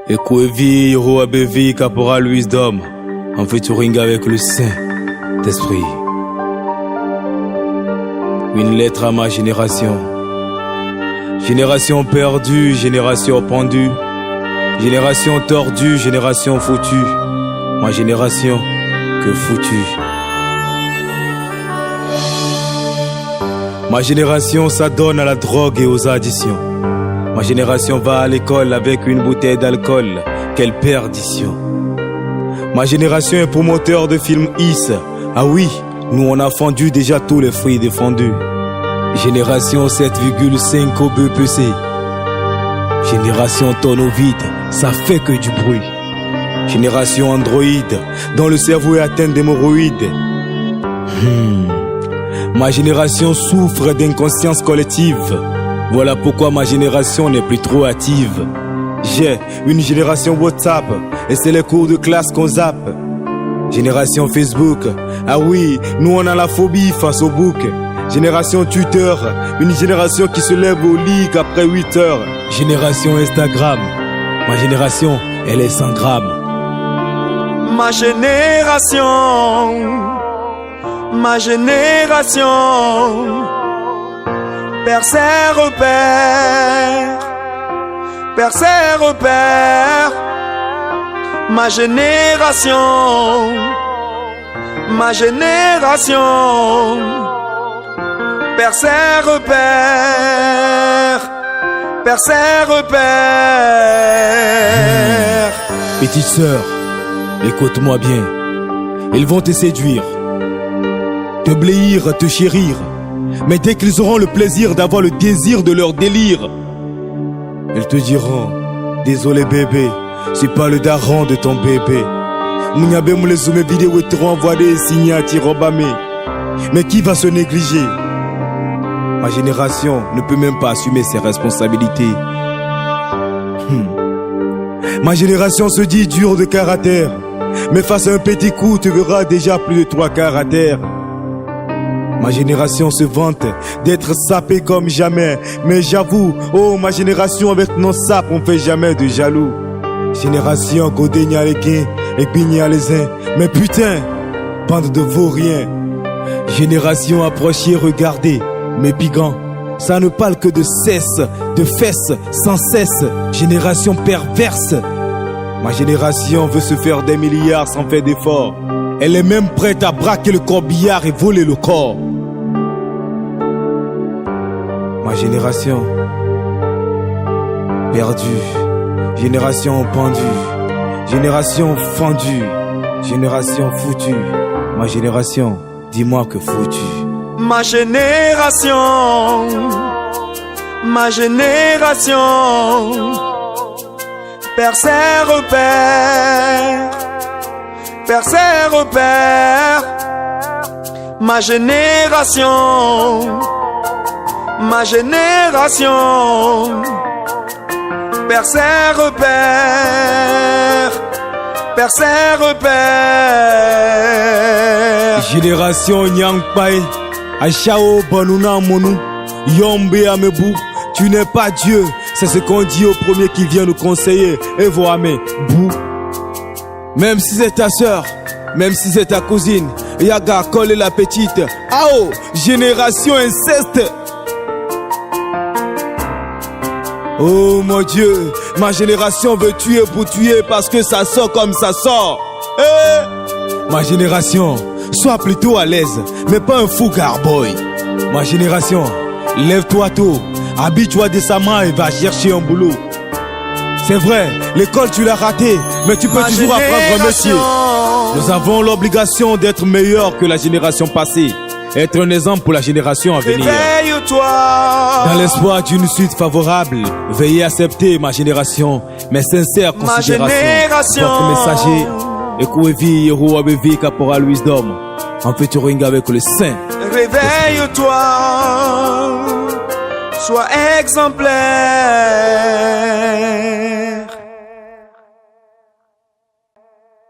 Ekouevi, Yoro Abevi, Caporal Wisdom, en featuring avec le Saint-Esprit. Une lettre à ma génération. Génération perdue, génération pendue. Génération tordue, génération foutue. Ma génération, que foutue. Ma génération s'adonne à la drogue et aux additions. Ma génération va à l'école avec une bouteille d'alcool. Quelle perdition. Ma génération est promoteur de films Is. Ah oui, nous on a fendu déjà tous les fruits défendus. Génération 7,5 au BPC. Génération tonneau vide, ça fait que du bruit. Génération Android, dont le cerveau est atteint d'hémorroïdes. Ma génération souffre d'inconscience collective. Voilà pourquoi ma génération n'est plus trop active. J'ai une génération WhatsApp, et c'est les cours de classe qu'on zappe. Génération Facebook, ah oui, nous on a la phobie face au book. Génération Twitter, une génération qui se lève au lit après 8 heures. Génération Instagram, ma génération, elle est 100 grammes. Ma génération perd ses repères, perd ses repères. Ma génération perd ses repères, perd ses repères. Petite sœur, écoute-moi bien. Ils vont te séduire, te bléir, te chérir. Mais dès qu'ils auront le plaisir d'avoir le désir de leur délire, ils te diront: désolé bébé, c'est pas le daron de ton bébé. Mouniabe me les zoomé vidéo et te renvoyer des signes à Tirobamé. Mais qui va se négliger? Ma génération ne peut même pas assumer ses responsabilités. Ma génération se dit dure de caractère, mais face à un petit coup, tu verras déjà plus de 3 quarts à terre. Ma génération se vante d'être sapée comme jamais, mais j'avoue, oh ma génération avec nos sapes, on fait jamais de jaloux. Génération Godénia les gains et Pigna les uns, mais putain, bande de vauriens. Génération approchée, regardez, mes pigants, ça ne parle que de cesse, de fesses, sans cesse. Génération perverse. Ma génération veut se faire des milliards sans faire d'efforts. Elle est même prête à braquer le corbillard et voler le corps. Ma génération perdue, génération pendue, génération fendue, génération foutue. Ma génération, dis-moi que foutue. Ma génération perd ses repères, perd ses repères. Ma génération perd ses repères, perd ses repères. Génération Nyangpae, Achao Banuna Monu, Yombe Amebu, tu n'es pas Dieu, c'est ce qu'on dit au premier qui vient nous conseiller. Et voamé, bou. Même si c'est ta soeur, même si c'est ta cousine, Yaga colle la petite. Ao, génération inceste. Oh mon Dieu, ma génération veut tuer pour tuer parce que ça sort comme ça sort. Ma génération, sois plutôt à l'aise, mais pas un fou garboy. Ma génération, lève-toi tôt, habille-toi décemment et va chercher un boulot. C'est vrai, l'école tu l'as raté, mais tu peux toujours apprendre un métier. Nous avons l'obligation d'être meilleurs que la génération passée. Être un exemple pour la génération à venir. Réveille-toi. Dans l'espoir d'une suite favorable, veuillez accepter ma génération, mes sincères considérations. Votre messager, Ekouevi, Yoro Abevi, Caporal Wisdom, en featuring avec le Saint. Réveille-toi, sois exemplaire.